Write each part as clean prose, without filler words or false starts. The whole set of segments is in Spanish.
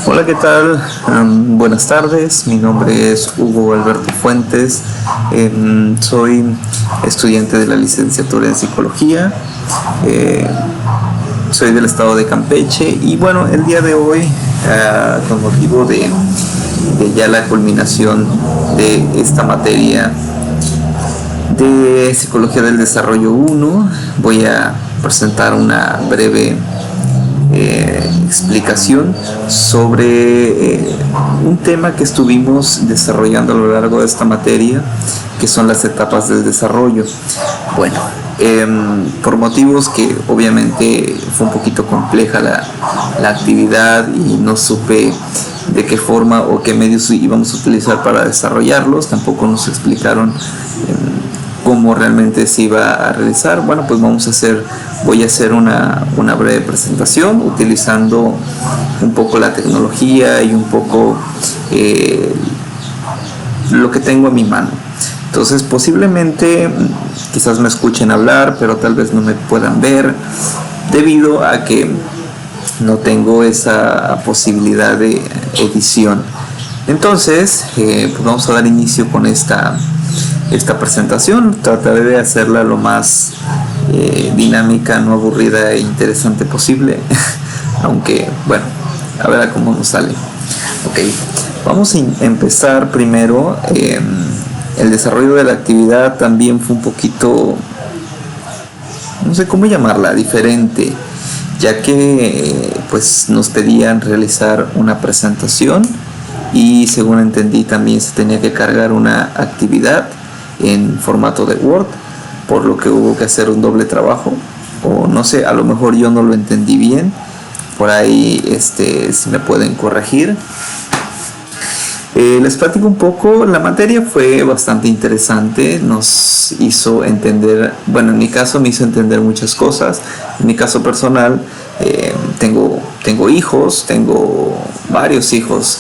Hola, ¿qué tal? Buenas tardes, mi nombre es Hugo Alberto Fuentes, soy estudiante de la licenciatura en Psicología, eh, soy del estado de Campeche y bueno, el día de hoy, con motivo de ya la culminación de esta materia de Psicología del Desarrollo 1, voy a presentar una breve explicación sobre un tema que estuvimos desarrollando a lo largo de esta materia, que son las etapas del desarrollo. Bueno, por motivos que obviamente fue un poquito compleja la actividad y no supe de qué forma o qué medios íbamos a utilizar para desarrollarlos, tampoco nos explicaron cómo realmente se iba a realizar. Bueno, pues voy a hacer una breve presentación utilizando un poco la tecnología y un poco lo que tengo en mi mano. Entonces posiblemente quizás me escuchen hablar, pero tal vez no me puedan ver debido a que no tengo esa posibilidad de edición. Entonces pues vamos a dar inicio con esta presentación. Trataré de hacerla lo más dinámica, no aburrida e interesante posible aunque bueno, a ver a cómo nos sale. Ok, vamos a empezar primero. El desarrollo de la actividad también fue un poquito, no sé cómo llamarla, diferente, ya que pues nos pedían realizar una presentación y según entendí también se tenía que cargar una actividad en formato de Word, por lo que hubo que hacer un doble trabajo, o no sé, a lo mejor yo no lo entendí bien, por ahí si me pueden corregir. Les platico un poco. La materia fue bastante interesante, nos hizo entender, bueno, en mi caso me hizo entender muchas cosas. En mi caso personal, tengo hijos, tengo varios hijos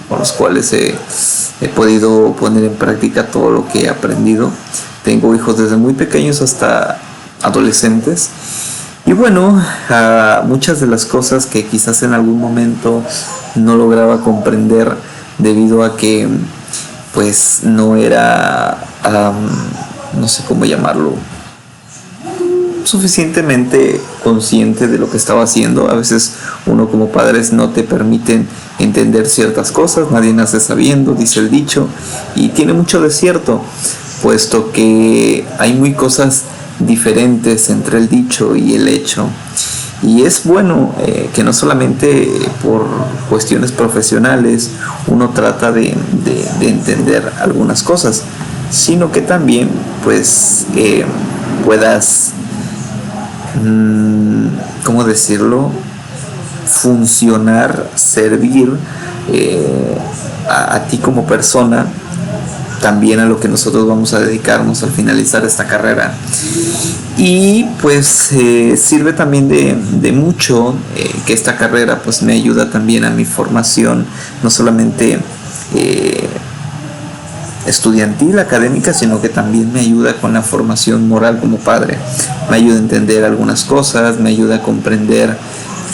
con los cuales he podido poner en práctica todo lo que he aprendido. Tengo hijos desde muy pequeños hasta adolescentes. Y bueno, muchas de las cosas que quizás en algún momento no lograba comprender debido a que pues no era, no sé cómo llamarlo, suficientemente consciente de lo que estaba haciendo. A veces uno como padres no te permiten entender ciertas cosas, nadie nace sabiendo, dice el dicho, y tiene mucho de cierto, puesto que hay muy cosas diferentes entre el dicho y el hecho. Y es bueno que no solamente por cuestiones profesionales uno trata de entender algunas cosas, sino que también pues puedas, ¿cómo decirlo?, funcionar, servir a ti como persona, también a lo que nosotros vamos a dedicarnos al finalizar esta carrera. Y pues sirve también de mucho que esta carrera pues me ayuda también a mi formación, no solamente estudiantil, académica, sino que también me ayuda con la formación moral como padre. Me ayuda a entender algunas cosas, me ayuda a comprender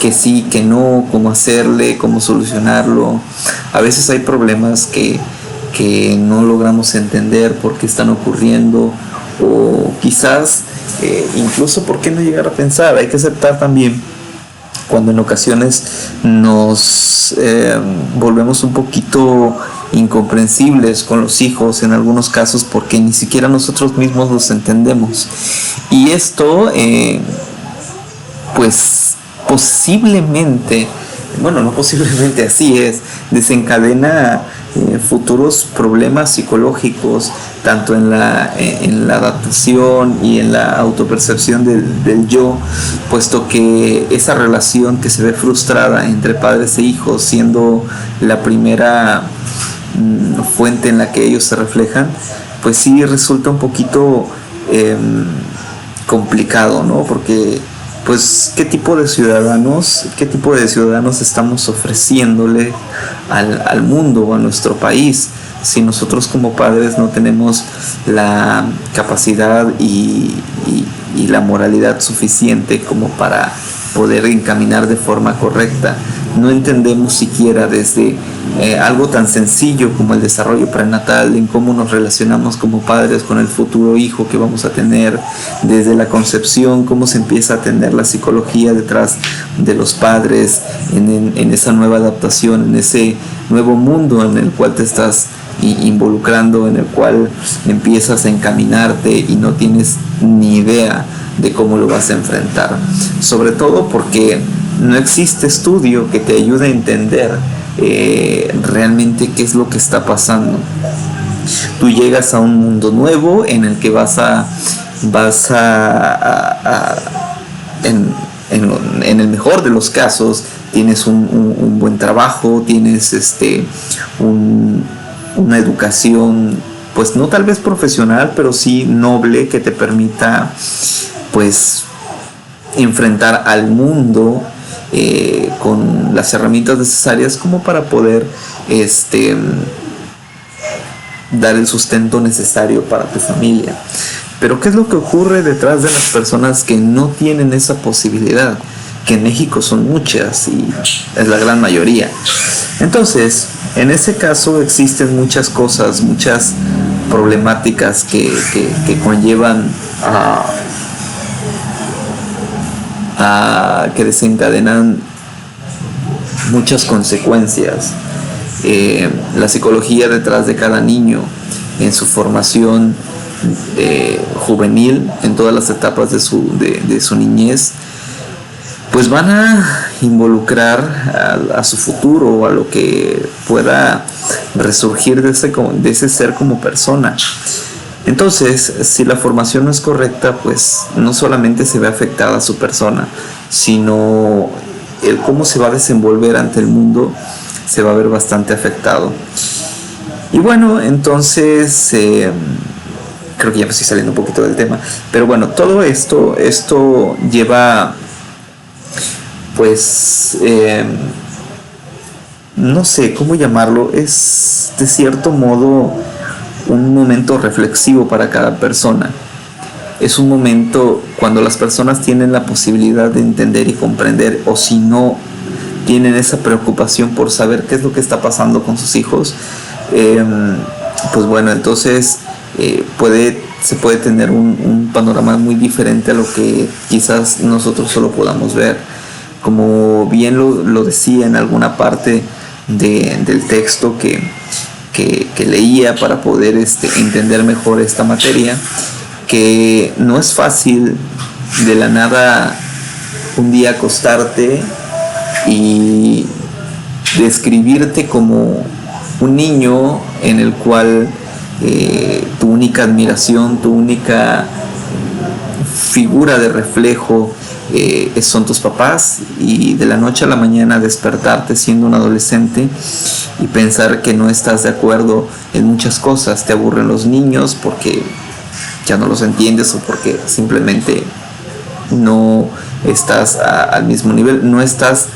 que sí, que no, cómo hacerle, cómo solucionarlo. A veces hay problemas que no logramos entender por qué están ocurriendo, o quizás incluso por qué no llegar a pensar. Hay que aceptar también cuando en ocasiones nos volvemos un poquito incomprensibles con los hijos, en algunos casos porque ni siquiera nosotros mismos los entendemos. Y esto pues posiblemente, bueno, no posiblemente, así es, desencadena futuros problemas psicológicos, tanto en la adaptación y en la autopercepción del yo, puesto que esa relación que se ve frustrada entre padres e hijos, siendo la primera fuente en la que ellos se reflejan, pues sí resulta un poquito complicado, ¿no? Porque pues qué tipo de ciudadanos estamos ofreciéndole al mundo o a nuestro país, si nosotros como padres no tenemos la capacidad y la moralidad suficiente como para poder encaminar de forma correcta no entendemos siquiera desde algo tan sencillo como el desarrollo prenatal, en cómo nos relacionamos como padres con el futuro hijo que vamos a tener, desde la concepción, cómo se empieza a atender la psicología detrás de los padres, en esa nueva adaptación, en ese nuevo mundo en el cual te estás involucrando, en el cual empiezas a encaminarte y no tienes ni idea de cómo lo vas a enfrentar, sobre todo porque no existe estudio que te ayude a entender realmente qué es lo que está pasando. Tú llegas a un mundo nuevo en el que en el mejor de los casos tienes un buen trabajo, tienes una educación, pues no tal vez profesional, pero sí noble, que te permita pues enfrentar al mundo con las herramientas necesarias como para poder dar el sustento necesario para tu familia. Pero ¿qué es lo que ocurre detrás de las personas que no tienen esa posibilidad? Que en México son muchas y es la gran mayoría. Entonces, en ese caso existen muchas cosas, muchas problemáticas que conllevan que desencadenan muchas consecuencias. La psicología detrás de cada niño en su formación juvenil, en todas las etapas de su niñez, pues van a involucrar a su futuro o a lo que pueda resurgir de ese ser como persona. Entonces, si la formación no es correcta, pues no solamente se ve afectada su persona, sino el cómo se va a desenvolver ante el mundo se va a ver bastante afectado. Y bueno, entonces creo que ya me estoy saliendo un poquito del tema, pero bueno, todo esto lleva pues no sé cómo llamarlo, es de cierto modo un momento reflexivo para cada persona. Es un momento cuando las personas tienen la posibilidad de entender y comprender, o si no tienen esa preocupación por saber qué es lo que está pasando con sus hijos, pues bueno, entonces se puede tener un panorama muy diferente a lo que quizás nosotros solo podamos ver. Como bien lo decía en alguna parte del texto que leía para poder entender mejor esta materia, que no es fácil de la nada un día acostarte y describirte como un niño en el cual tu única admiración, tu única figura de reflejo son tus papás, y de la noche a la mañana despertarte siendo un adolescente y pensar que no estás de acuerdo en muchas cosas. Te aburren los niños porque ya no los entiendes, o porque simplemente no estás al mismo nivel, no estás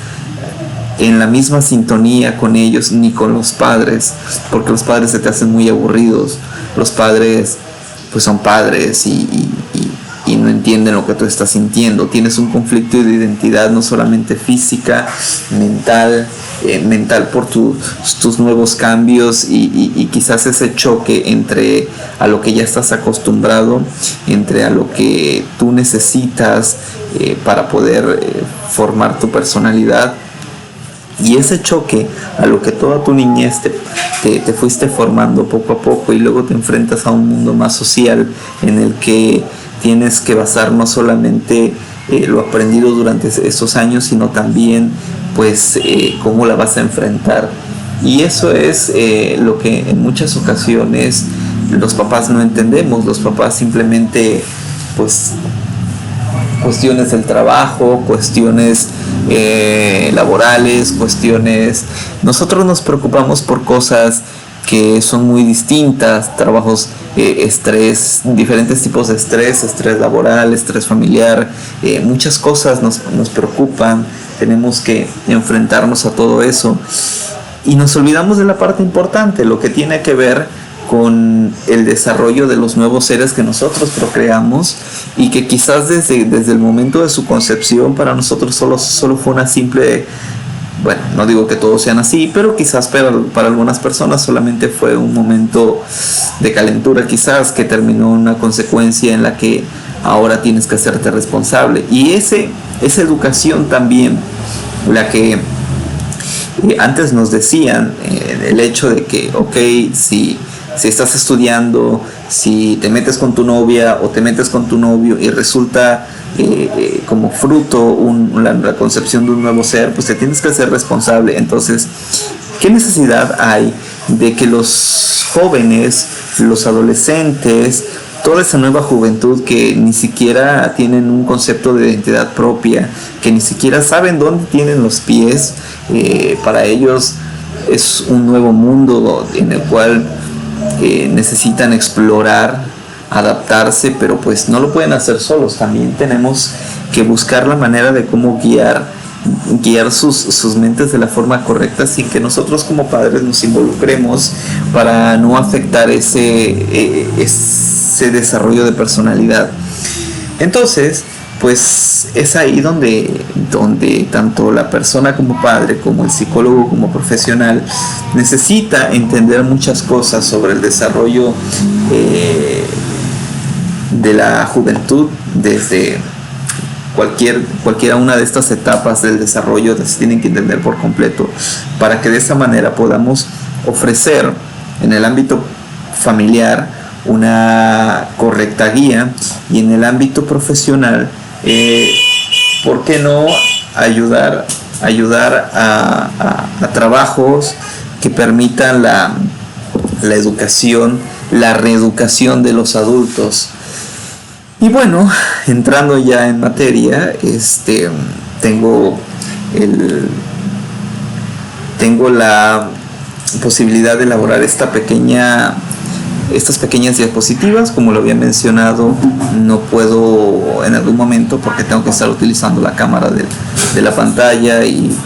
en la misma sintonía con ellos ni con los padres, porque los padres se te hacen muy aburridos. Los padres pues son padres y no entienden lo que tú estás sintiendo. Tienes un conflicto de identidad, no solamente física, mental por tus nuevos cambios y quizás ese choque entre a lo que ya estás acostumbrado, entre a lo que tú necesitas para poder formar tu personalidad, y ese choque a lo que toda tu niñez te fuiste formando poco a poco, y luego te enfrentas a un mundo más social en el que tienes que basar no solamente lo aprendido durante esos años, sino también pues cómo la vas a enfrentar. Y eso es lo que en muchas ocasiones los papás no entendemos. Los papás simplemente pues cuestiones del trabajo, cuestiones laborales, cuestiones... Nosotros nos preocupamos por cosas que son muy distintas, trabajos, estrés, diferentes tipos de estrés laboral, estrés familiar, muchas cosas nos preocupan, tenemos que enfrentarnos a todo eso, y nos olvidamos de la parte importante, lo que tiene que ver con el desarrollo de los nuevos seres que nosotros procreamos, y que quizás desde el momento de su concepción para nosotros solo fue una simple Bueno, no digo que todos sean así, pero quizás para algunas personas solamente fue un momento de calentura, quizás, que terminó una consecuencia en la que ahora tienes que hacerte responsable. Y esa educación también, la que antes nos decían, el hecho de que, ok, si estás estudiando, si te metes con tu novia o te metes con tu novio y resulta como fruto la concepción de un nuevo ser, pues te tienes que hacer responsable. Entonces, ¿qué necesidad hay de que los jóvenes, los adolescentes, toda esa nueva juventud que ni siquiera tienen un concepto de identidad propia, que ni siquiera saben dónde tienen los pies, para ellos es un nuevo mundo en el cual necesitan explorar, adaptarse, pero pues no lo pueden hacer solos? También tenemos que buscar la manera de cómo guiar sus mentes de la forma correcta, sin que nosotros como padres nos involucremos, para no afectar ese desarrollo de personalidad. Entonces, pues es ahí donde tanto la persona como padre, como el psicólogo como profesional, necesita entender muchas cosas sobre el desarrollo de la juventud. Desde cualquiera una de estas etapas del desarrollo se tienen que entender por completo, para que de esa manera podamos ofrecer en el ámbito familiar una correcta guía, y en el ámbito profesional, ¿por qué no ayudar a trabajos que permitan la educación, la reeducación de los adultos? Y bueno, entrando ya en materia, tengo la posibilidad de elaborar estas pequeñas diapositivas. Como lo había mencionado, no puedo en algún momento, porque tengo que estar utilizando la cámara de la pantalla y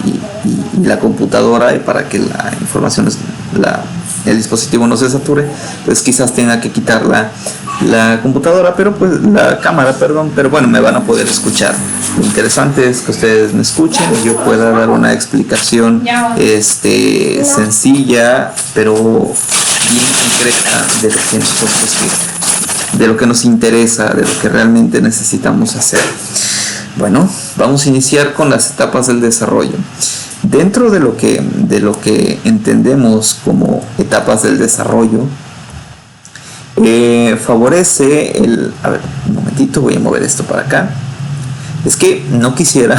la computadora, y para que la información, el dispositivo no se sature, pues quizás tenga que quitar la computadora, la cámara, pero bueno, me van a poder escuchar. Lo interesante es que ustedes me escuchen y yo pueda dar una explicación sencilla, pero bien concreta de lo que nos interesa, de lo que realmente necesitamos hacer. Bueno, vamos a iniciar con las etapas del desarrollo. Dentro de lo que entendemos como etapas del desarrollo, favorece a ver, un momentito, voy a mover esto para acá. Es que no quisiera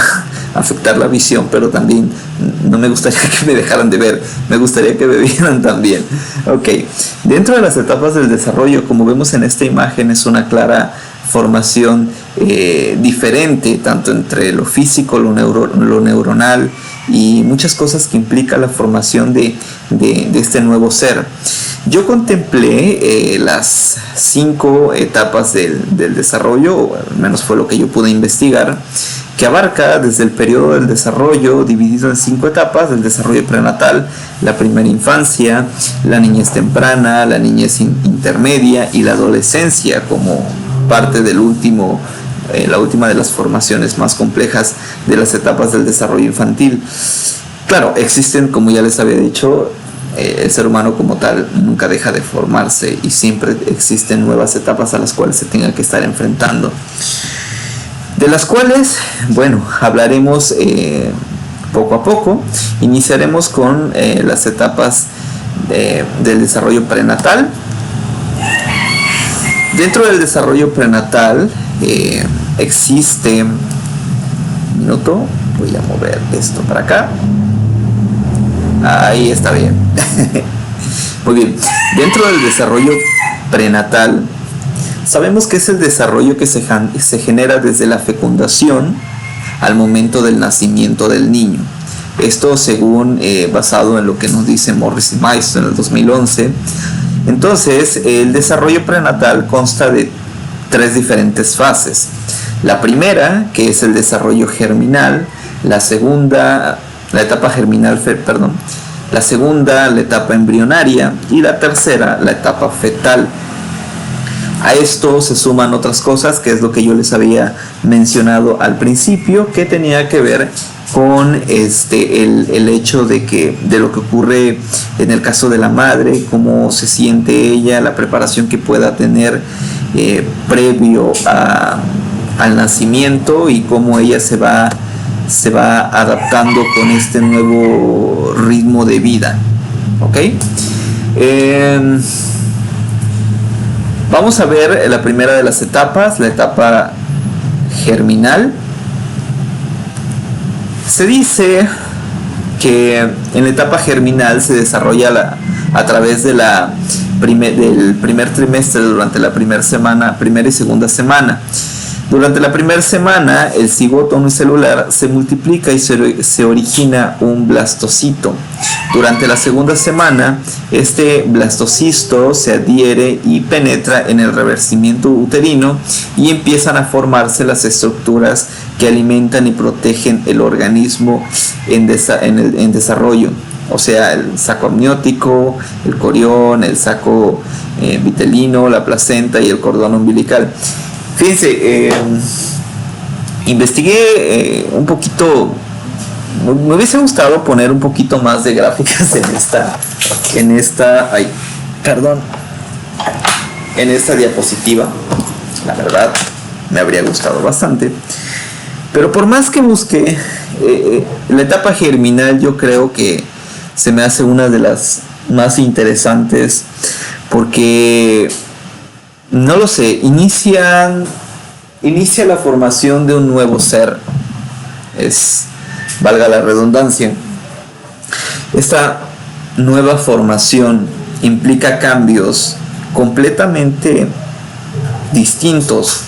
afectar la visión, pero también no me gustaría que me dejaran de ver, me gustaría que me vieran también. Ok, dentro de las etapas del desarrollo, como vemos en esta imagen, es una clara formación diferente, tanto entre lo físico, lo neuronal y muchas cosas que implica la formación de este nuevo ser. Yo contemplé las 5 etapas del desarrollo, o al menos fue lo que yo pude investigar, que abarca desde el periodo del desarrollo, dividido en 5 etapas: el desarrollo prenatal, la primera infancia, la niñez temprana, la niñez intermedia y la adolescencia, como parte del la última de las formaciones más complejas de las etapas del desarrollo infantil. Claro, existen, como ya les había dicho, el ser humano como tal nunca deja de formarse, y siempre existen nuevas etapas a las cuales se tenga que estar enfrentando, de las cuales, bueno, hablaremos poco a poco. Iniciaremos con las etapas del desarrollo prenatal. Dentro del desarrollo prenatal existe, un minuto, voy a mover esto para acá. Ahí está bien. Muy bien. Dentro del desarrollo prenatal, sabemos que es el desarrollo que se genera desde la fecundación al momento del nacimiento del niño. Esto según basado en lo que nos dice Morris y Maestro en el 2011. Entonces, el desarrollo prenatal consta de 3 diferentes fases. La primera, que es el desarrollo germinal; la segunda, la etapa germinal, la segunda, la etapa embrionaria; y la tercera, la etapa fetal. A esto se suman otras cosas, que es lo que yo les había mencionado al principio, que tenía que ver con el hecho de lo que ocurre en el caso de la madre, cómo se siente ella, la preparación que pueda tener previo al nacimiento y cómo ella se va adaptando con este nuevo ritmo de vida. ¿Ok? Vamos a ver la primera de las etapas, la etapa germinal. Se dice que en la etapa germinal se desarrolla a través de del primer trimestre, durante la primera y segunda semana. Durante la primera semana, el cigoto unicelular se multiplica y se origina un blastocito. Durante la segunda semana, este blastocisto se adhiere y penetra en el revestimiento uterino y empiezan a formarse las estructuras que alimentan y protegen el organismo en desarrollo. O sea, el saco amniótico, el corión, el saco vitelino, la placenta y el cordón umbilical. Fíjense, investigué un poquito, me hubiese gustado poner un poquito más de gráficas en esta diapositiva. La verdad, me habría gustado bastante. Pero por más que busqué, la etapa germinal yo creo que se me hace una de las más interesantes porque, no lo sé, inicia la formación de un nuevo ser. Valga la redundancia. Esta nueva formación implica cambios completamente distintos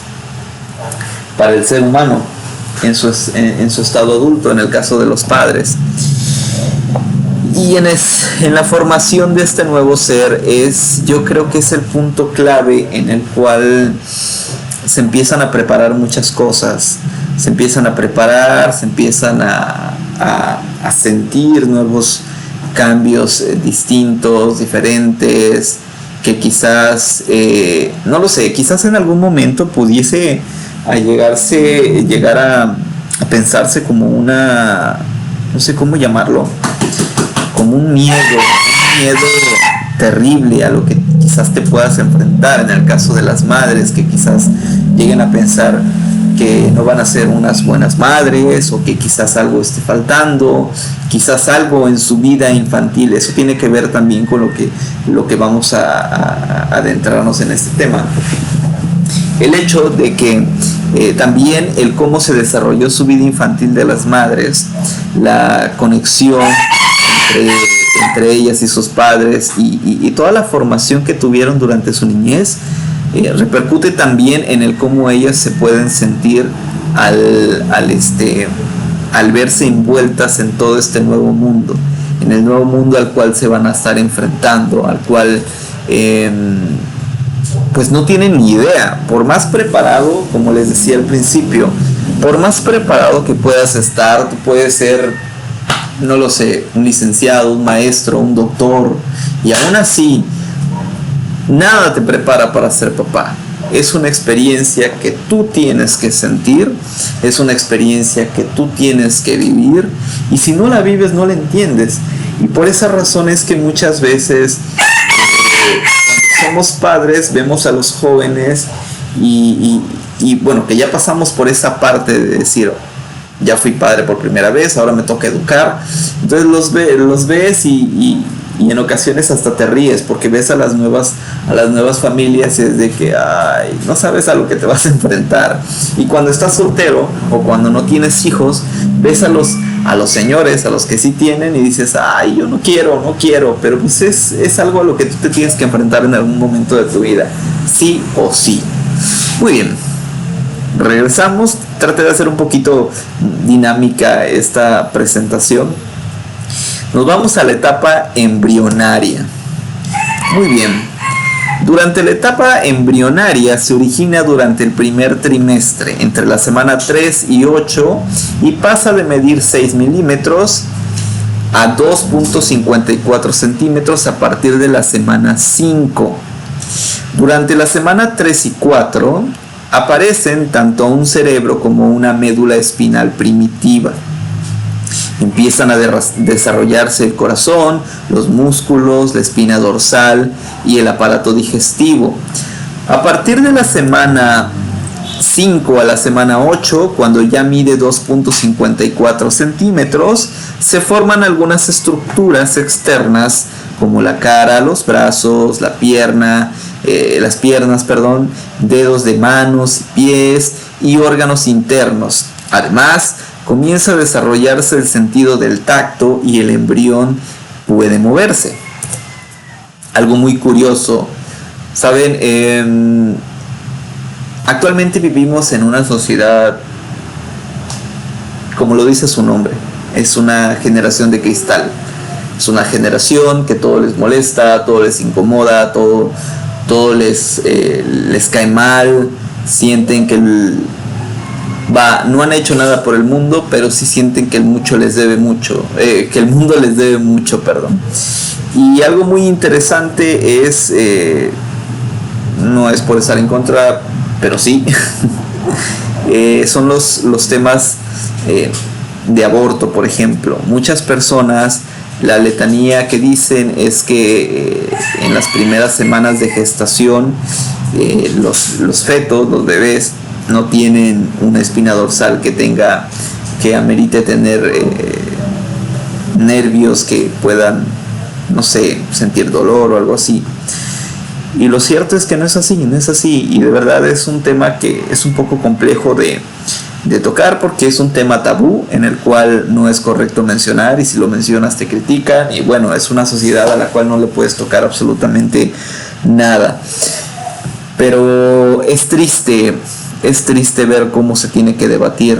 para el ser humano en su estado adulto, en el caso de los padres. Y en la formación de este nuevo ser yo creo que es el punto clave en el cual se empiezan a preparar muchas cosas, se empiezan a sentir nuevos cambios distintos, diferentes, que quizás, no lo sé, quizás en algún momento pudiese llegar a pensarse como una, no sé cómo llamarlo, como un miedo terrible a lo que quizás te puedas enfrentar, en el caso de las madres, que quizás lleguen a pensar que no van a ser unas buenas madres, o que quizás algo esté faltando, quizás algo en su vida infantil. Eso tiene que ver también con lo que vamos a adentrarnos en este tema. El hecho de que también el cómo se desarrolló su vida infantil de las madres, la conexión entre ellas y sus padres y toda la formación que tuvieron durante su niñez, repercute también en el cómo ellas se pueden sentir al verse envueltas en todo este nuevo mundo, en el nuevo mundo al cual se van a estar enfrentando, al cual pues no tienen ni idea. Por más preparado, como les decía al principio, por más preparado que puedas estar, tú puedes ser, no lo sé, un licenciado, un maestro, un doctor, y aún así nada te prepara para ser papá. Es una experiencia que tú tienes que sentir, es una experiencia que tú tienes que vivir, y si no la vives no la entiendes. Y por esa razón es que muchas veces cuando somos padres vemos a los jóvenes y bueno, que ya pasamos por esa parte de decir, ya fui padre por primera vez, ahora me toca educar. Entonces los ves y en ocasiones hasta te ríes, porque ves a las nuevas familias y es de que no sabes a lo que te vas a enfrentar. Y cuando estás soltero o cuando no tienes hijos, ves a los señores, a los que sí tienen, y dices, yo no quiero, pero pues es algo a lo que tú te tienes que enfrentar en algún momento de tu vida, sí o sí. Muy bien, regresamos. Traté de hacer un poquito dinámica esta presentación. Nos vamos a la etapa embrionaria. Muy bien. Durante la etapa embrionaria se origina durante el primer trimestre, entre la semana 3 y 8, y pasa de medir 6 milímetros a 2.54 centímetros a partir de la semana 5. Durante la semana 3 y 4 aparecen tanto un cerebro como una médula espinal primitiva. Empiezan a desarrollarse el corazón, los músculos, la espina dorsal y el aparato digestivo. A partir de la semana 5 a la semana 8, cuando ya mide 2.54 centímetros, se forman algunas estructuras externas como la cara, los brazos, las piernas, dedos de manos y pies y órganos internos. Además, comienza a desarrollarse el sentido del tacto y el embrión puede moverse. Algo muy curioso, ¿saben? Actualmente vivimos en una sociedad, como lo dice su nombre, es una generación de cristal. Es una generación que todo les molesta, todo les incomoda, todo les cae mal, sienten que no han hecho nada por el mundo, pero sí sienten que el mundo les debe mucho, perdón. Y algo muy interesante es, no es por estar en contra, pero sí, son los temas de aborto, por ejemplo. Muchas personas, la letanía que dicen es que en las primeras semanas de gestación los fetos, los bebés, no tienen una espina dorsal que amerite tener nervios que puedan, no sé, sentir dolor o algo así. Y lo cierto es que no es así, y de verdad es un tema que es un poco complejo de tocar, porque es un tema tabú en el cual no es correcto mencionar, y si lo mencionas te critican, y bueno, es una sociedad a la cual no le puedes tocar absolutamente nada. Pero es triste ver cómo se tiene que debatir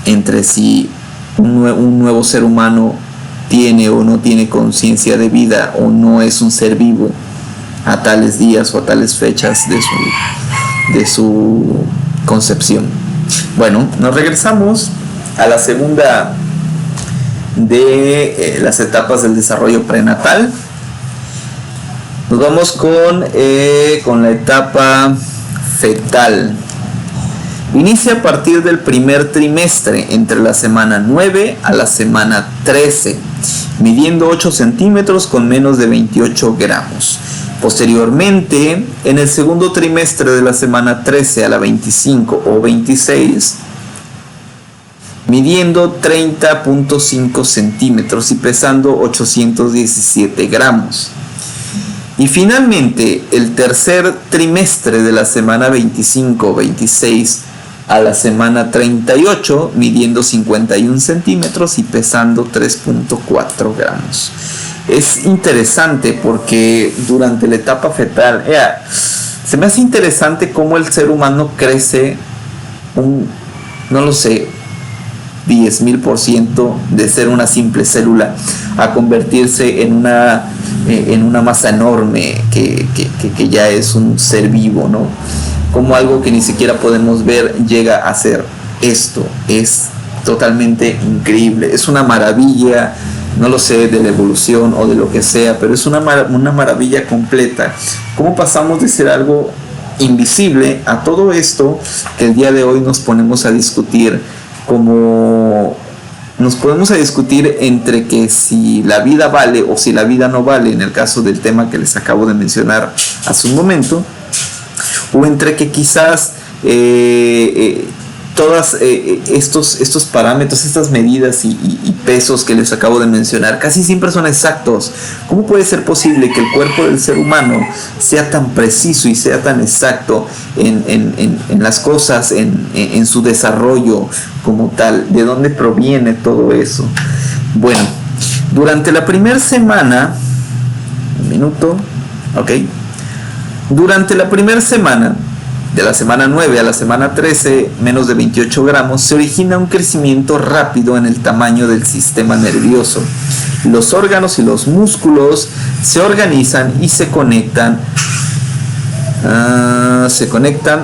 entre si un nuevo ser humano tiene o no tiene conciencia de vida, o no es un ser vivo a tales días o a tales fechas de su concepción. Bueno, nos regresamos a la segunda de las etapas del desarrollo prenatal. Nos vamos con la etapa fetal. Inicia a partir del primer trimestre, entre la semana 9 a la semana 13, midiendo 8 centímetros con menos de 28 gramos. Posteriormente, en el segundo trimestre de la semana 13 a la 25 o 26, midiendo 30.5 centímetros y pesando 817 gramos. Y finalmente, el tercer trimestre de la semana 25 o 26 a la semana 38, midiendo 51 centímetros y pesando 3.4 gramos. Es interesante porque durante la etapa fetal, se me hace interesante cómo el ser humano crece no lo sé, 10,000% de ser una simple célula a convertirse en una masa enorme que ya es un ser vivo, ¿no? Como algo que ni siquiera podemos ver llega a ser esto. Es totalmente increíble, es una maravilla. No lo sé, de la evolución o de lo que sea, pero es una maravilla completa. ¿Cómo pasamos de ser algo invisible a todo esto que el día de hoy nos ponemos a discutir? Como nos podemos a discutir entre que si la vida vale o si la vida no vale, en el caso del tema que les acabo de mencionar hace un momento, o entre que quizás todos estos parámetros, estas medidas y pesos que les acabo de mencionar casi siempre son exactos. ¿Cómo puede ser posible que el cuerpo del ser humano sea tan preciso y sea tan exacto en las cosas, en su desarrollo como tal? ¿De dónde proviene todo eso? Bueno, durante la primera semana, durante la primera semana, de la semana 9 a la semana 13, menos de 28 gramos, se origina un crecimiento rápido en el tamaño del sistema nervioso. Los órganos y los músculos se organizan y se conectan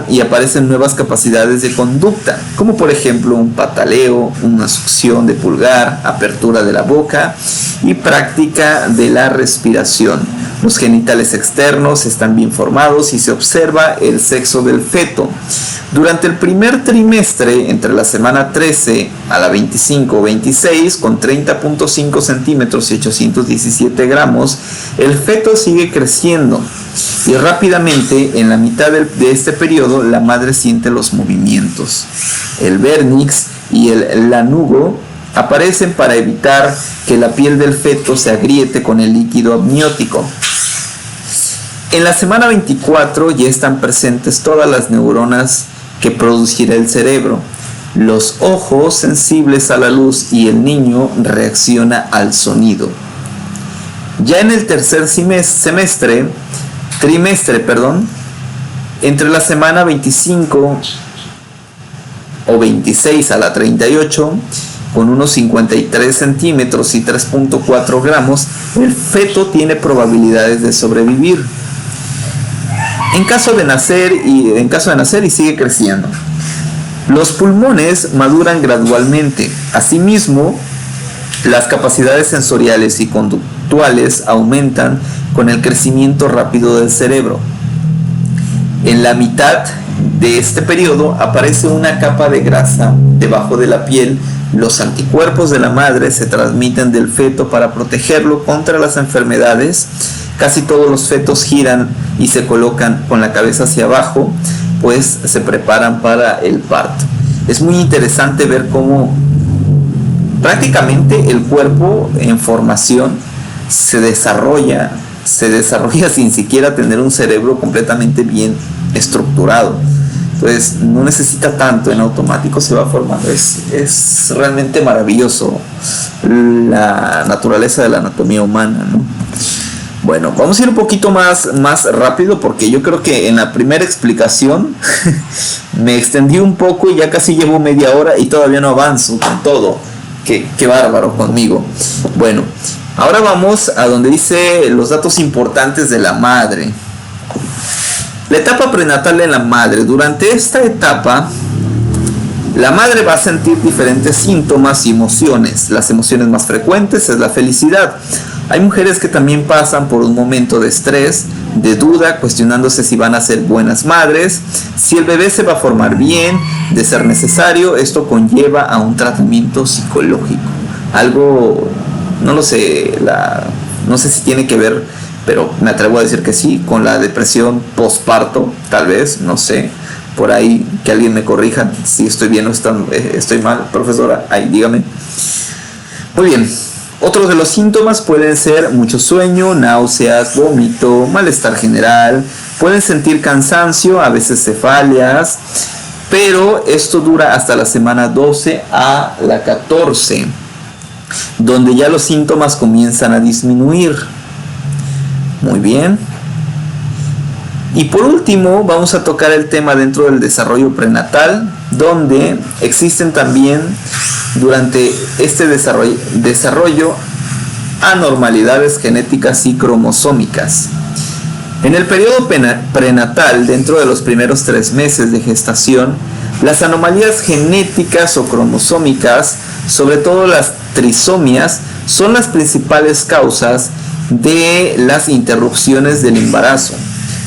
y aparecen nuevas capacidades de conducta, como por ejemplo un pataleo, una succión de pulgar, apertura de la boca y práctica de la respiración. Los genitales externos están bien formados y se observa el sexo del feto. Durante el primer trimestre, entre la semana 13 a la 25 o 26, con 30.5 centímetros y 817 gramos, el feto sigue creciendo y rápidamente en la mitad de este periodo la madre siente los movimientos. El vernix y el lanugo aparecen para evitar que la piel del feto se agriete con el líquido amniótico. En la semana 24 ya están presentes todas las neuronas que producirá el cerebro, los ojos sensibles a la luz y el niño reacciona al sonido. Ya en el tercer trimestre, entre la semana 25 o 26 a la 38, con unos 53 centímetros y 3.4 gramos, el feto tiene probabilidades de sobrevivir. En caso de nacer y sigue creciendo. Los pulmones maduran gradualmente. Asimismo, las capacidades sensoriales y conductuales aumentan con el crecimiento rápido del cerebro. En la mitad de este periodo aparece una capa de grasa debajo de la piel. Los anticuerpos de la madre se transmiten del feto para protegerlo contra las enfermedades. Casi todos los fetos giran y se colocan con la cabeza hacia abajo, pues se preparan para el parto. Es muy interesante ver cómo prácticamente el cuerpo en formación se desarrolla sin siquiera tener un cerebro completamente bien estructurado. Entonces no necesita tanto, en automático se va formando. Es realmente maravilloso la naturaleza de la anatomía humana, ¿no? Bueno, vamos a ir un poquito más rápido porque yo creo que en la primera explicación me extendí un poco y ya casi llevo media hora y todavía no avanzo con todo. Qué bárbaro conmigo. Bueno, ahora vamos a donde dice los datos importantes de la madre. La etapa prenatal de la madre. Durante esta etapa, la madre va a sentir diferentes síntomas y emociones. Las emociones más frecuentes es la felicidad. Hay mujeres que también pasan por un momento de estrés, de duda, cuestionándose si van a ser buenas madres, si el bebé se va a formar bien. De ser necesario, esto conlleva a un tratamiento psicológico. Algo, no lo sé, no sé si tiene que ver, pero me atrevo a decir que sí, con la depresión postparto, tal vez, no sé. Por ahí que alguien me corrija si estoy bien o estoy mal, profesora, ahí dígame. Muy bien. Otros de los síntomas pueden ser mucho sueño, náuseas, vómito, malestar general, pueden sentir cansancio, a veces cefaleas, pero esto dura hasta la semana 12 a la 14, donde ya los síntomas comienzan a disminuir. Muy bien. Y por último vamos a tocar el tema dentro del desarrollo prenatal, donde existen también durante este desarrollo anormalidades genéticas y cromosómicas. En el periodo prenatal, dentro de los primeros 3 meses de gestación, las anomalías genéticas o cromosómicas, sobre todo las trisomias, son las principales causas de las interrupciones del embarazo.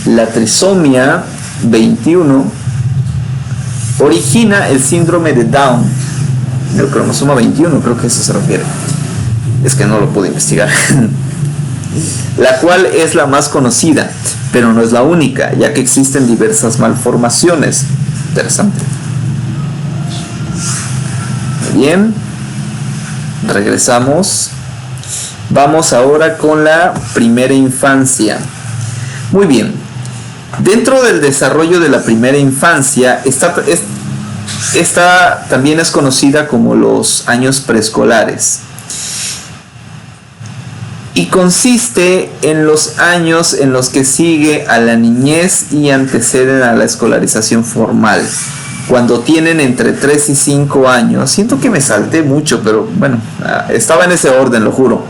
La trisomía 21 origina el síndrome de Down, el cromosoma 21, creo que eso se refiere. Es que no lo pude investigar. La cual es la más conocida, pero no es la única, ya que existen diversas malformaciones. Interesante. Muy bien. Regresamos. Vamos ahora con la primera infancia. Muy bien. Dentro del desarrollo de la primera infancia, esta también es conocida como los años preescolares. Y consiste en los años en los que sigue a la niñez y anteceden a la escolarización formal. Cuando tienen entre 3 y 5 años. Siento que me salté mucho, pero bueno, estaba en ese orden, lo juro.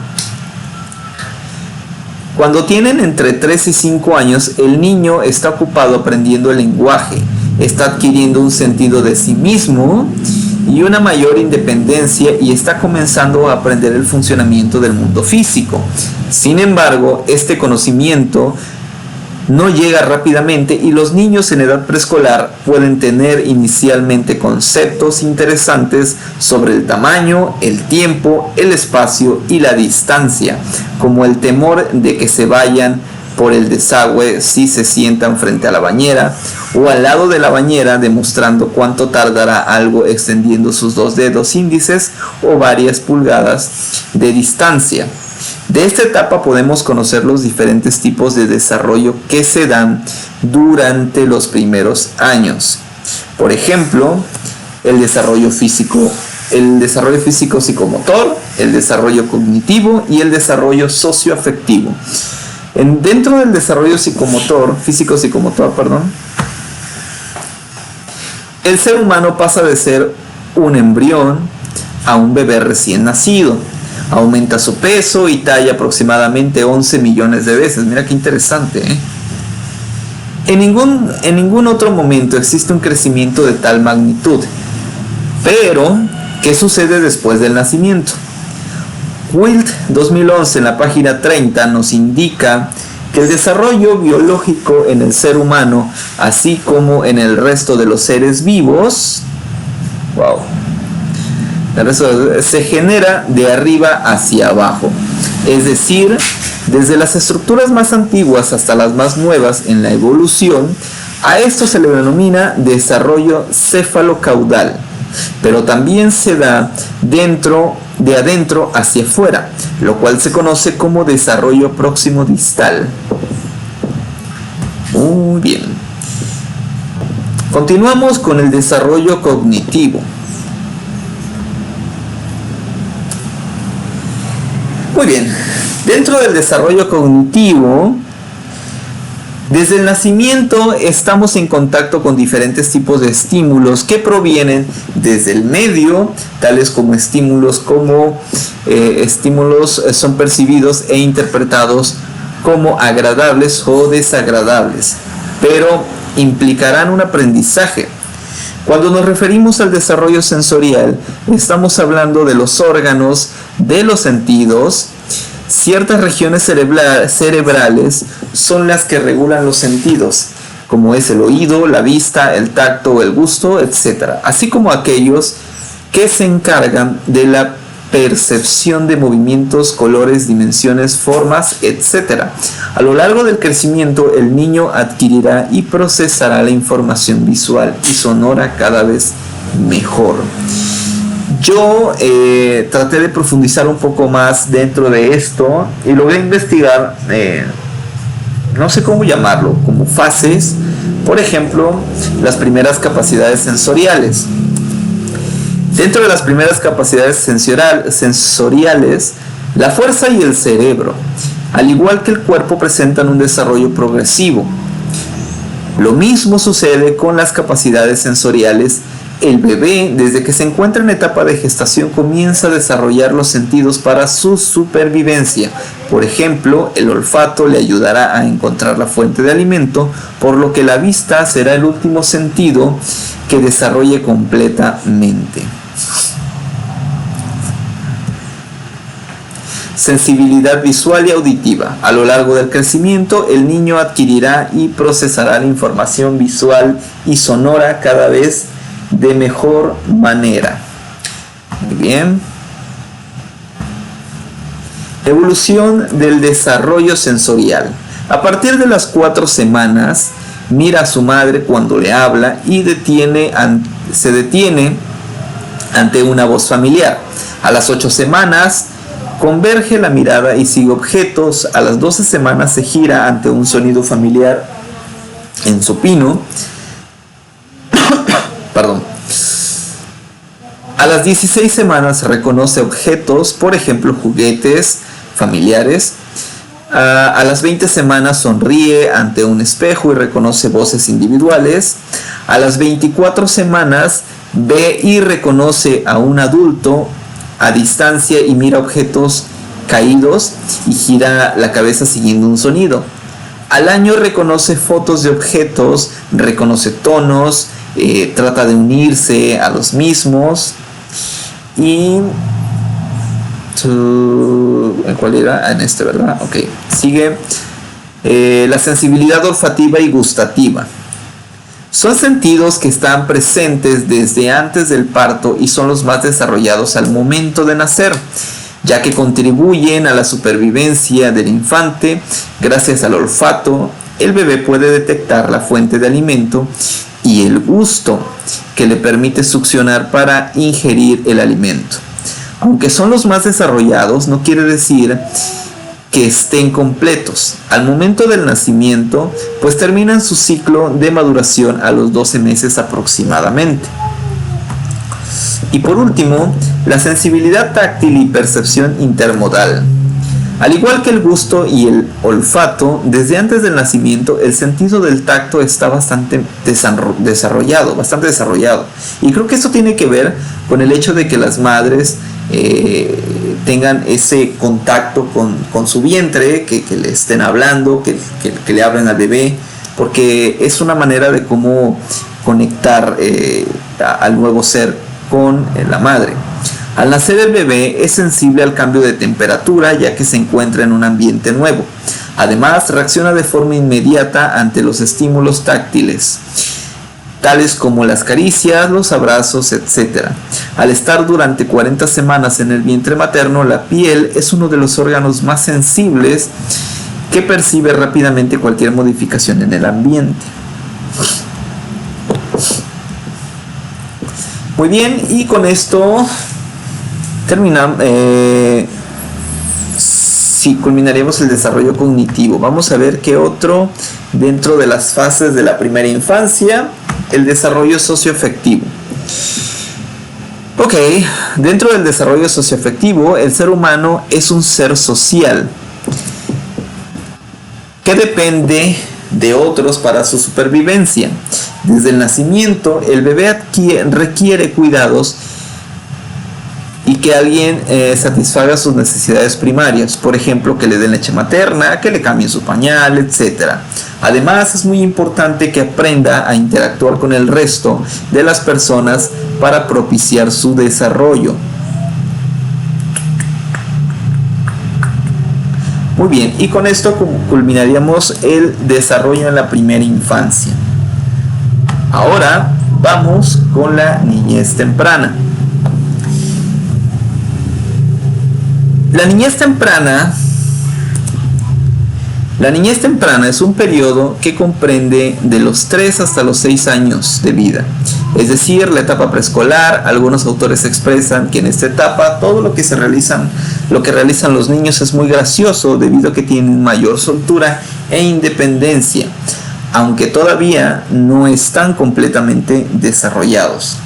Cuando tienen entre 3 y 5 años, el niño está ocupado aprendiendo el lenguaje, está adquiriendo un sentido de sí mismo y una mayor independencia y está comenzando a aprender el funcionamiento del mundo físico. Sin embargo, este conocimiento no llega rápidamente y los niños en edad preescolar pueden tener inicialmente conceptos interesantes sobre el tamaño, el tiempo, el espacio y la distancia, como el temor de que se vayan por el desagüe si se sientan frente a la bañera o al lado de la bañera, demostrando cuánto tardará algo extendiendo sus 2 dedos índices o varias pulgadas de distancia. De esta etapa podemos conocer los diferentes tipos de desarrollo que se dan durante los primeros años. Por ejemplo, el desarrollo físico psicomotor, el desarrollo cognitivo y el desarrollo socioafectivo. Dentro del desarrollo físico-psicomotor, el ser humano pasa de ser un embrión a un bebé recién nacido. Aumenta su peso y talla aproximadamente 11 millones de veces. Mira qué interesante, ¿eh? En ningún otro momento existe un crecimiento de tal magnitud. Pero, ¿qué sucede después del nacimiento? Wilt 2011 en la página 30 nos indica que el desarrollo biológico en el ser humano, así como en el resto de los seres vivos, se genera de arriba hacia abajo, es decir, desde las estructuras más antiguas hasta las más nuevas en la evolución. A esto se le denomina desarrollo cefalocaudal, pero también se da de adentro hacia afuera, lo cual se conoce como desarrollo próximo distal. Muy bien. Continuamos con el desarrollo cognitivo. Muy bien, dentro del desarrollo cognitivo, desde el nacimiento estamos en contacto con diferentes tipos de estímulos que provienen desde el medio, tales como estímulos son percibidos e interpretados como agradables o desagradables, pero implicarán un aprendizaje. Cuando nos referimos al desarrollo sensorial, estamos hablando de los órganos, de los sentidos. Ciertas regiones cerebrales son las que regulan los sentidos, como es el oído, la vista, el tacto, el gusto, etc. Así como aquellos que se encargan de la percepción de movimientos, colores, dimensiones, formas, etc. A lo largo del crecimiento, el niño adquirirá y procesará la información visual y sonora cada vez mejor. Yo traté de profundizar un poco más dentro de esto y logré investigar, no sé cómo llamarlo, como fases. Por ejemplo, las primeras capacidades sensoriales. Dentro de las primeras capacidades sensoriales, la fuerza y el cerebro, al igual que el cuerpo, presentan un desarrollo progresivo. Lo mismo sucede con las capacidades sensoriales. El bebé, desde que se encuentra en etapa de gestación, comienza a desarrollar los sentidos para su supervivencia. Por ejemplo, el olfato le ayudará a encontrar la fuente de alimento, por lo que la vista será el último sentido que desarrolle completamente. Sensibilidad visual y auditiva. A lo largo del crecimiento, el niño adquirirá y procesará la información visual y sonora cada vez de mejor manera. Muy bien. Evolución del desarrollo sensorial. A partir de las 4 semanas, mira a su madre cuando le habla y se detiene ante una voz familiar. A las 8 semanas, converge la mirada y sigue objetos. A las 12 semanas se gira ante un sonido familiar en supino. A las 16 semanas reconoce objetos, por ejemplo juguetes familiares. A las 20 semanas sonríe ante un espejo y reconoce voces individuales. A las 24 semanas ve y reconoce a un adulto a distancia y mira objetos caídos y gira la cabeza siguiendo un sonido. Al año reconoce fotos de objetos, reconoce tonos, trata de unirse a los mismos. Y ¿cuál era? En este, ¿verdad? Ok, sigue. La sensibilidad olfativa y gustativa. Son sentidos que están presentes desde antes del parto y son los más desarrollados al momento de nacer, ya que contribuyen a la supervivencia del infante. Gracias al olfato, el bebé puede detectar la fuente de alimento y el gusto que le permite succionar para ingerir el alimento. Aunque son los más desarrollados, no quiere decir que estén completos. Al momento del nacimiento, pues terminan su ciclo de maduración a los 12 meses aproximadamente. Y por último, la sensibilidad táctil y percepción intermodal. Al igual que el gusto y el olfato, desde antes del nacimiento el sentido del tacto está bastante desarrollado. Y creo que esto tiene que ver con el hecho de que las madres tengan ese contacto con su vientre, que le estén hablando, que le hablen al bebé, porque es una manera de cómo conectar al nuevo ser con la madre. Al nacer el bebé es sensible al cambio de temperatura, ya que se encuentra en un ambiente nuevo. Además, reacciona de forma inmediata ante los estímulos táctiles, tales como las caricias, los abrazos, etc. Al estar durante 40 semanas en el vientre materno, la piel es uno de los órganos más sensibles que percibe rápidamente cualquier modificación en el ambiente. Muy bien, y con esto terminamos. Culminaríamos el desarrollo cognitivo. Vamos a ver qué otro dentro de las fases de la primera infancia. El desarrollo socioafectivo. Ok, dentro del desarrollo socioafectivo, el ser humano es un ser social que depende de otros para su supervivencia. Desde el nacimiento, el bebé requiere cuidados y que alguien satisfaga sus necesidades primarias, por ejemplo, que le den leche materna, que le cambien su pañal, etc. Además, es muy importante que aprenda a interactuar con el resto de las personas para propiciar su desarrollo. Muy bien, y con esto culminaríamos el desarrollo en la primera infancia. Ahora vamos con la niñez temprana. La niñez temprana es un periodo que comprende de los 3 hasta los 6 años de vida, es decir, la etapa preescolar. Algunos autores expresan que en esta etapa todo lo que realizan los niños es muy gracioso debido a que tienen mayor soltura e independencia, aunque todavía no están completamente desarrollados.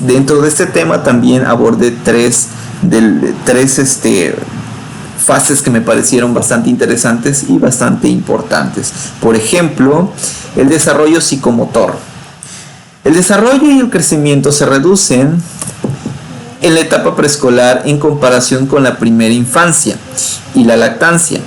Dentro de este tema también abordé tres fases que me parecieron bastante interesantes y bastante importantes. Por ejemplo, el desarrollo psicomotor. El desarrollo y el crecimiento se reducen en la etapa preescolar en comparación con la primera infancia y la lactancia,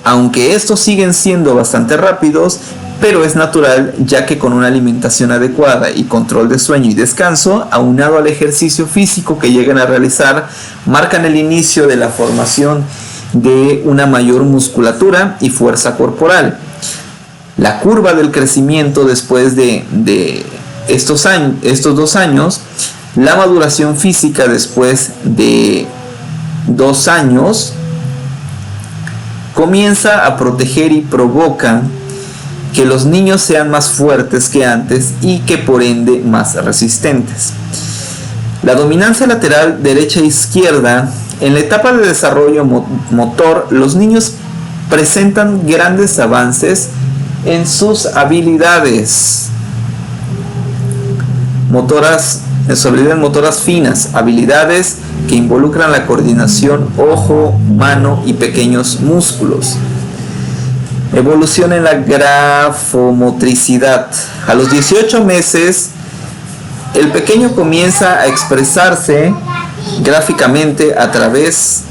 aunque estos siguen siendo bastante rápidos, pero es natural, ya que con una alimentación adecuada y control de sueño y descanso, aunado al ejercicio físico que llegan a realizar, marcan el inicio de la formación de una mayor musculatura y fuerza corporal. La curva del crecimiento después de estos 2 años, la maduración física después de 2 años, comienza a proteger y provoca que los niños sean más fuertes que antes y que por ende más resistentes. La dominancia lateral derecha e izquierda. En la etapa de desarrollo motor, los niños presentan grandes avances en sus habilidades motoras, finas, habilidades que involucran la coordinación ojo, mano y pequeños músculos. Evolución en la grafomotricidad. A los 18 meses, el pequeño comienza a expresarse gráficamente a través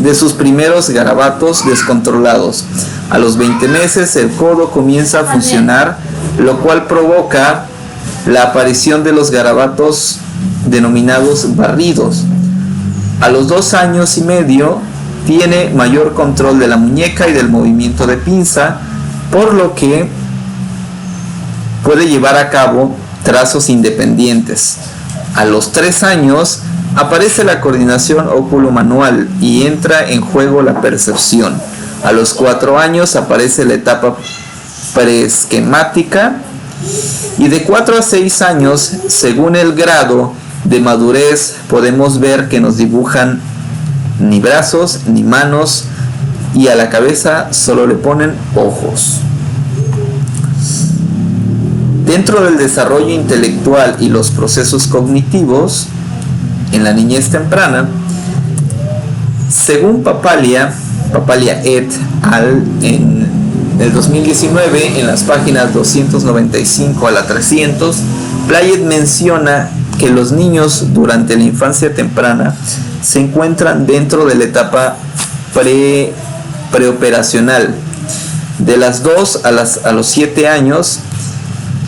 de sus primeros garabatos descontrolados. A los 20 meses el codo comienza a funcionar, lo cual provoca la aparición de los garabatos denominados barridos. A los 2 años y medio tiene mayor control de la muñeca y del movimiento de pinza, por lo que puede llevar a cabo trazos independientes. A los 3 años aparece la coordinación óculo-manual y entra en juego la percepción. A los 4 años aparece la etapa preesquemática y de 4 a 6 años, según el grado de madurez, podemos ver que nos dibujan ni brazos ni manos y a la cabeza solo le ponen ojos. Dentro del desarrollo intelectual y los procesos cognitivos en la niñez temprana, según Papalia et al. En el 2019, en las páginas 295 a la 300, Playet menciona que los niños durante la infancia temprana se encuentran dentro de la etapa preoperacional, de las 2 a los 7 años,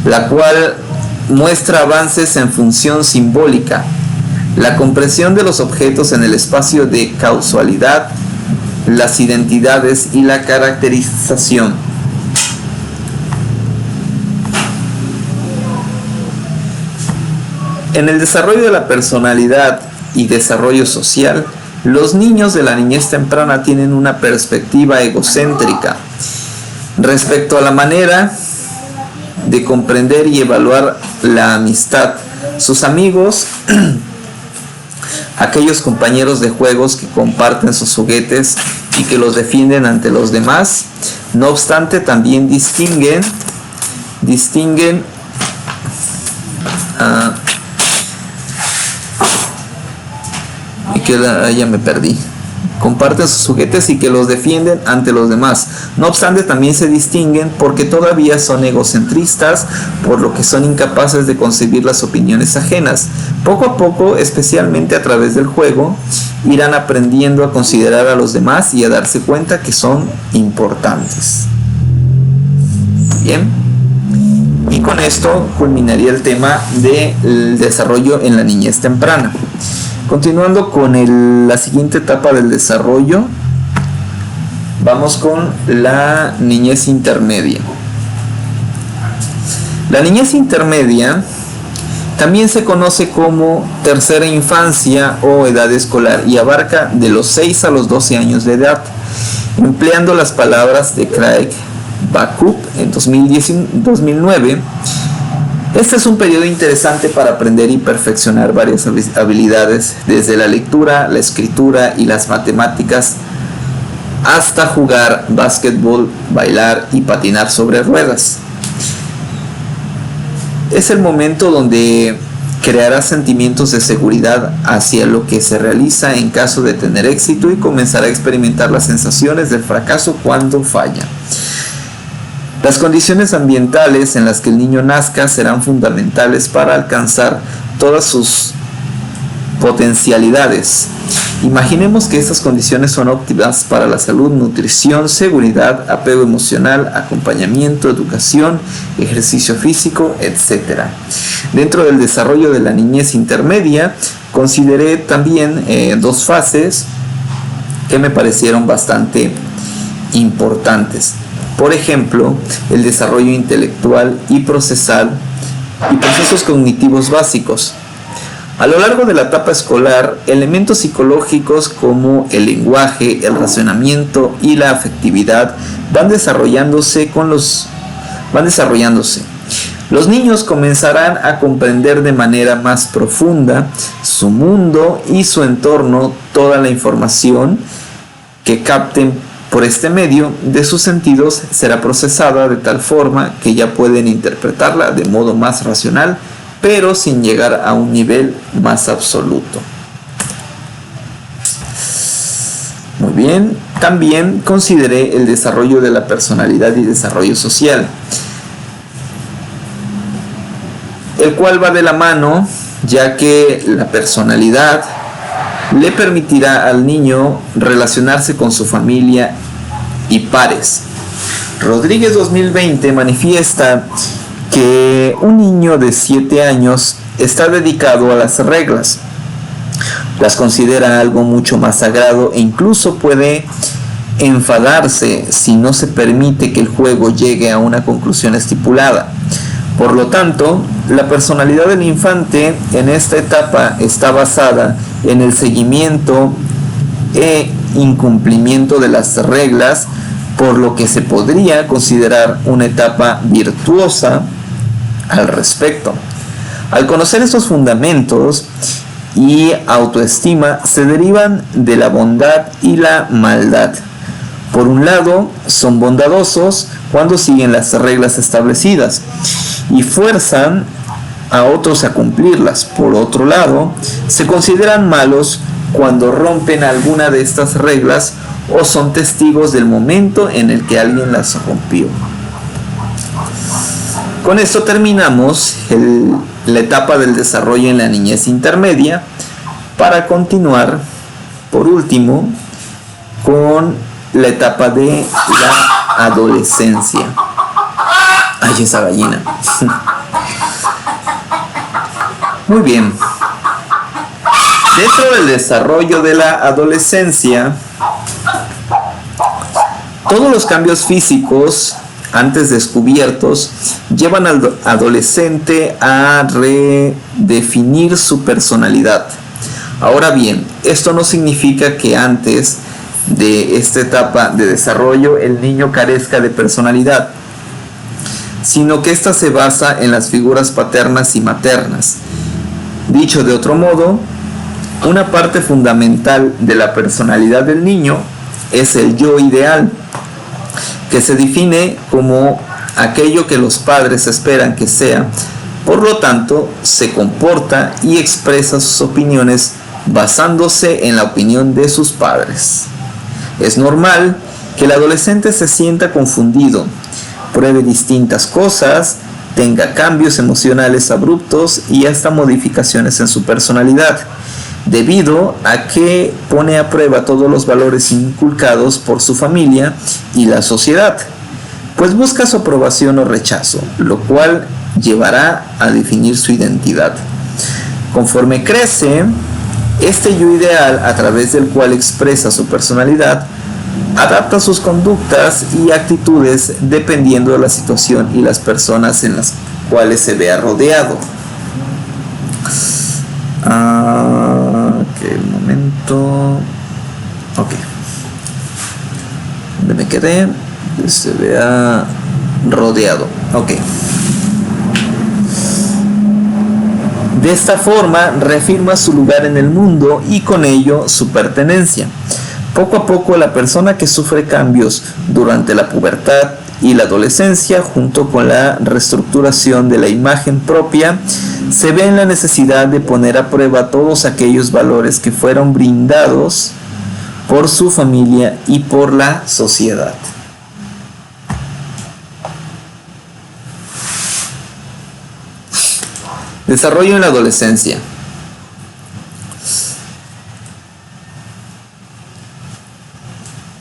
la cual muestra avances en función simbólica, la comprensión de los objetos en el espacio de causalidad, las identidades y la caracterización. En el desarrollo de la personalidad y desarrollo social, los niños de la niñez temprana tienen una perspectiva egocéntrica respecto a la manera de comprender y evaluar la amistad, sus amigos, aquellos compañeros de juegos que comparten sus juguetes y que los defienden ante los demás. No obstante, también distinguen ya me perdí. Comparten sus juguetes y que los defienden ante los demás. No obstante, también se distinguen porque todavía son egocentristas, por lo que son incapaces de concebir las opiniones ajenas. Poco a poco, especialmente a través del juego, irán aprendiendo a considerar a los demás y a darse cuenta que son importantes. Bien. Y con esto culminaría el tema del desarrollo en la niñez temprana. Continuando con la siguiente etapa del desarrollo, vamos con la niñez intermedia. La niñez intermedia también se conoce como tercera infancia o edad escolar y abarca de los 6 a los 12 años de edad. Empleando las palabras de Craig Bacup en 2009, este es un periodo interesante para aprender y perfeccionar varias habilidades, desde la lectura, la escritura y las matemáticas, hasta jugar básquetbol, bailar y patinar sobre ruedas. Es el momento donde creará sentimientos de seguridad hacia lo que se realiza en caso de tener éxito y comenzará a experimentar las sensaciones del fracaso cuando falla. Las condiciones ambientales en las que el niño nazca serán fundamentales para alcanzar todas sus potencialidades. Imaginemos que estas condiciones son óptimas para la salud, nutrición, seguridad, apego emocional, acompañamiento, educación, ejercicio físico, etc. Dentro del desarrollo de la niñez intermedia, consideré también 2 fases que me parecieron bastante importantes. Por ejemplo, el desarrollo intelectual y procesal y procesos cognitivos básicos. A lo largo de la etapa escolar, elementos psicológicos como el lenguaje, el razonamiento y la afectividad van desarrollándose. Los niños comenzarán a comprender de manera más profunda su mundo y su entorno. Toda la información que capten por este medio de sus sentidos será procesada de tal forma que ya pueden interpretarla de modo más racional, pero sin llegar a un nivel más absoluto. Muy bien, también consideré el desarrollo de la personalidad y desarrollo social, el cual va de la mano, ya que la personalidad le permitirá al niño relacionarse con su familia y pares. Rodríguez 2020 manifiesta que un niño de 7 años está dedicado a las reglas. Las considera algo mucho más sagrado e incluso puede enfadarse si no se permite que el juego llegue a una conclusión estipulada. Por lo tanto, la personalidad del infante en esta etapa está basada en el seguimiento e incumplimiento de las reglas, por lo que se podría considerar una etapa virtuosa al respecto. Al conocer estos fundamentos y autoestima se derivan de la bondad y la maldad. Por un lado, son bondadosos cuando siguen las reglas establecidas y fuerzan a otros a cumplirlas. Por otro lado, se consideran malos cuando rompen alguna de estas reglas o son testigos del momento en el que alguien las rompió. Con esto terminamos la etapa del desarrollo en la niñez intermedia, para continuar, por último, con la etapa de la adolescencia. Ay, esa gallina. Muy bien. Dentro del desarrollo de la adolescencia, todos los cambios físicos antes descubiertos llevan al adolescente a redefinir su personalidad. Ahora bien, esto no significa que antes de esta etapa de desarrollo el niño carezca de personalidad, sino que ésta se basa en las figuras paternas y maternas. Dicho de otro modo, una parte fundamental de la personalidad del niño es el yo ideal, que se define como aquello que los padres esperan que sea. Por lo tanto, se comporta y expresa sus opiniones basándose en la opinión de sus padres. Es normal que el adolescente se sienta confundido, pruebe distintas cosas, tenga cambios emocionales abruptos y hasta modificaciones en su personalidad, debido a que pone a prueba todos los valores inculcados por su familia y la sociedad, pues busca su aprobación o rechazo, lo cual llevará a definir su identidad. Conforme crece, este yo ideal, a través del cual expresa su personalidad, adapta sus conductas y actitudes dependiendo de la situación y las personas en las cuales se vea rodeado. Un momento. Ok. ¿Dónde me quedé? Se vea rodeado. Ok. De esta forma reafirma su lugar en el mundo y con ello su pertenencia. Poco a poco la persona que sufre cambios durante la pubertad y la adolescencia, junto con la reestructuración de la imagen propia, se ve en la necesidad de poner a prueba todos aquellos valores que fueron brindados por su familia y por la sociedad. Desarrollo en la adolescencia.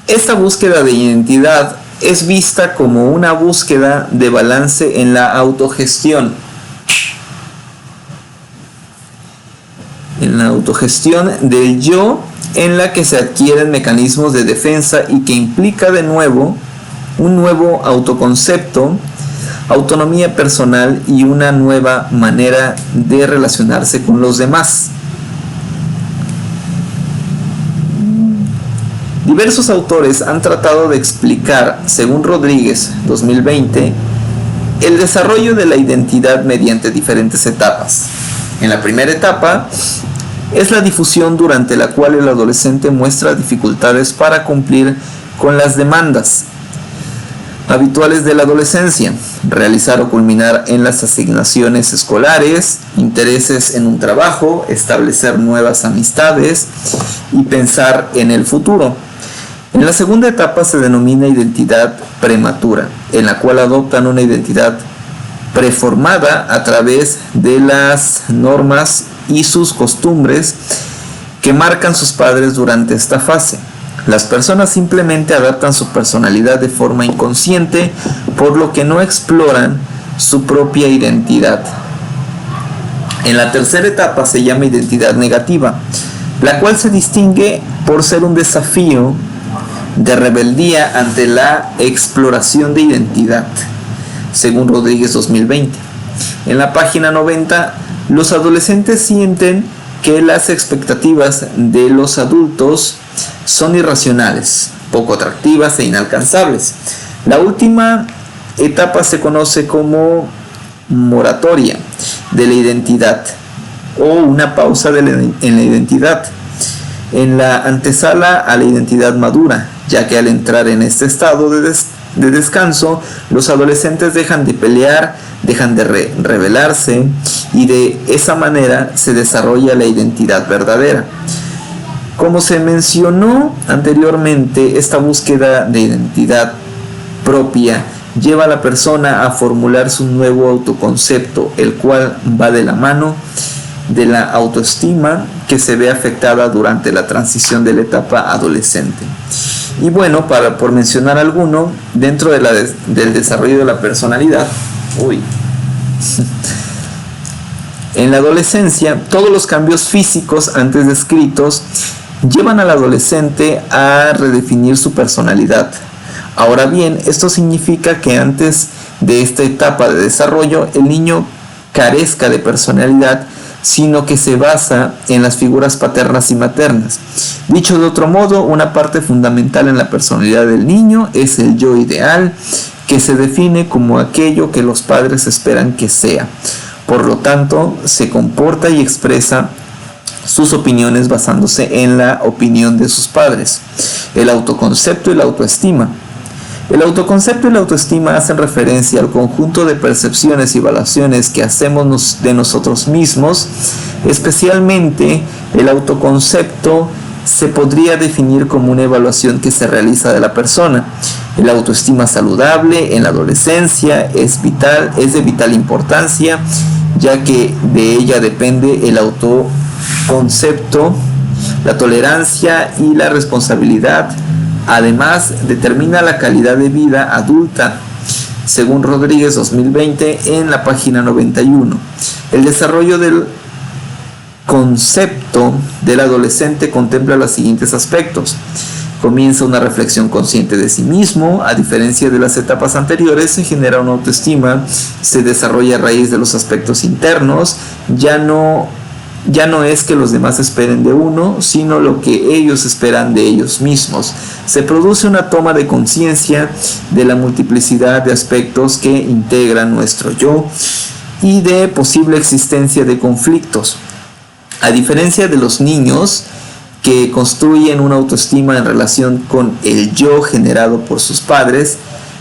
Esta búsqueda de identidad es vista como una búsqueda de balance en la autogestión. En la autogestión del yo, en la que se adquieren mecanismos de defensa y que implica de nuevo un nuevo autoconcepto, autonomía personal y una nueva manera de relacionarse con los demás. Diversos autores han tratado de explicar, según Rodríguez 2020, el desarrollo de la identidad mediante diferentes etapas. En la primera etapa es la difusión, durante la cual el adolescente muestra dificultades para cumplir con las demandas habituales de la adolescencia, realizar o culminar en las asignaciones escolares, intereses en un trabajo, establecer nuevas amistades y pensar en el futuro. En la segunda etapa se denomina identidad prematura, en la cual adoptan una identidad preformada a través de las normas y sus costumbres que marcan sus padres durante esta fase. Las personas simplemente adaptan su personalidad de forma inconsciente, por lo que no exploran su propia identidad. En la tercera etapa se llama identidad negativa, la cual se distingue por ser un desafío de rebeldía ante la exploración de identidad, según Rodríguez 2020. En la página 90, los adolescentes sienten que las expectativas de los adultos son irracionales, poco atractivas e inalcanzables. La última etapa se conoce como moratoria de la identidad o una pausa en la identidad, en la antesala a la identidad madura, ya que al entrar en este estado de descanso, los adolescentes dejan de pelear, dejan de rebelarse, y de esa manera se desarrolla la identidad verdadera. Como se mencionó anteriormente, esta búsqueda de identidad propia lleva a la persona a formular su nuevo autoconcepto, el cual va de la mano de la autoestima que se ve afectada durante la transición de la etapa adolescente. Y bueno, por mencionar alguno, dentro del desarrollo de la personalidad, en la adolescencia, todos los cambios físicos antes descritos llevan al adolescente a redefinir su personalidad. Ahora bien, esto significa que antes de esta etapa de desarrollo, el niño carezca de personalidad, sino que se basa en las figuras paternas y maternas. Dicho de otro modo, una parte fundamental en la personalidad del niño es el yo ideal, que se define como aquello que los padres esperan que sea. Por lo tanto, se comporta y expresa sus opiniones basándose en la opinión de sus padres. El autoconcepto y la autoestima. El autoconcepto y la autoestima hacen referencia al conjunto de percepciones y evaluaciones que hacemos de nosotros mismos. Especialmente, el autoconcepto se podría definir como una evaluación que se realiza de la persona. La autoestima saludable en la adolescencia es de vital importancia, ya que de ella depende el autoconcepto, la tolerancia y la responsabilidad. Además, determina la calidad de vida adulta, según Rodríguez 2020 en la página 91. El desarrollo del concepto del adolescente contempla los siguientes aspectos. Comienza una reflexión consciente de sí mismo. A diferencia de las etapas anteriores, se genera una autoestima, se desarrolla a raíz de los aspectos internos. Ya no es que los demás esperen de uno, sino lo que ellos esperan de ellos mismos. Se produce una toma de conciencia de la multiplicidad de aspectos que integran nuestro yo y de posible existencia de conflictos. A diferencia de los niños, que construyen una autoestima en relación con el yo generado por sus padres,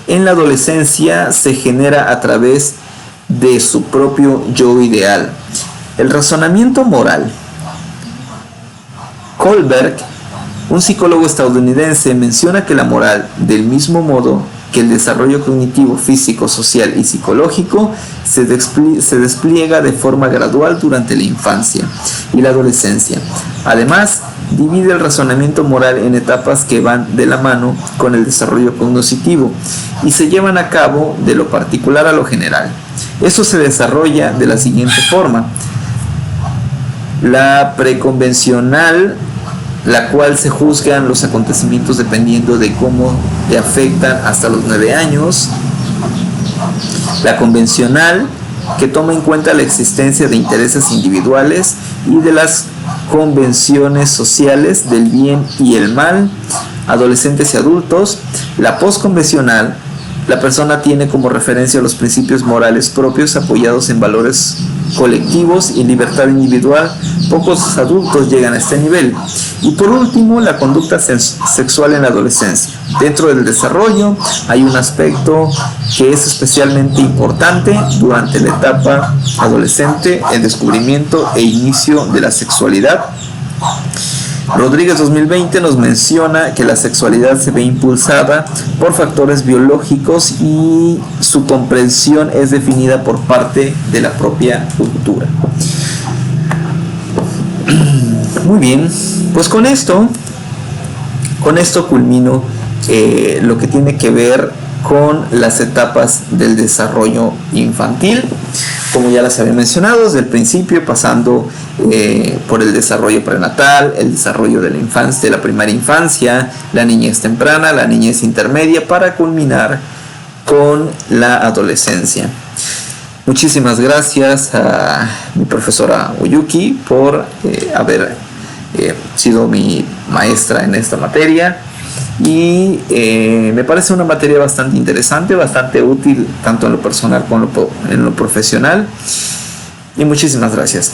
en la adolescencia se genera a través de su propio yo ideal. El razonamiento moral. Kohlberg, un psicólogo estadounidense, menciona que la moral, del mismo modo que el desarrollo cognitivo, físico, social y psicológico, se despliega de forma gradual durante la infancia y la adolescencia. Además, divide el razonamiento moral en etapas que van de la mano con el desarrollo cognitivo y se llevan a cabo de lo particular a lo general. Eso se desarrolla de la siguiente forma. La preconvencional, la cual se juzgan los acontecimientos dependiendo de cómo te afectan hasta los 9 años. La convencional, que toma en cuenta la existencia de intereses individuales y de las convenciones sociales del bien y el mal, adolescentes y adultos. La postconvencional, la persona tiene como referencia los principios morales propios apoyados en valores colectivos y libertad individual. Pocos adultos llegan a este nivel. Y por último, la conducta sexual en la adolescencia. Dentro del desarrollo hay un aspecto que es especialmente importante durante la etapa adolescente: el descubrimiento e inicio de la sexualidad. Rodríguez 2020 nos menciona que la sexualidad se ve impulsada por factores biológicos y su comprensión es definida por parte de la propia cultura. Muy bien, pues con esto culmino lo que tiene que ver con las etapas del desarrollo infantil, como ya las había mencionado desde el principio, pasando por el desarrollo prenatal, el desarrollo de la infancia, de la primera infancia, la niñez temprana, la niñez intermedia, para culminar con la adolescencia. Muchísimas gracias a mi profesora Oyuki por haber sido mi maestra en esta materia, y me parece una materia bastante interesante, bastante útil tanto en lo personal como en lo profesional, y muchísimas gracias.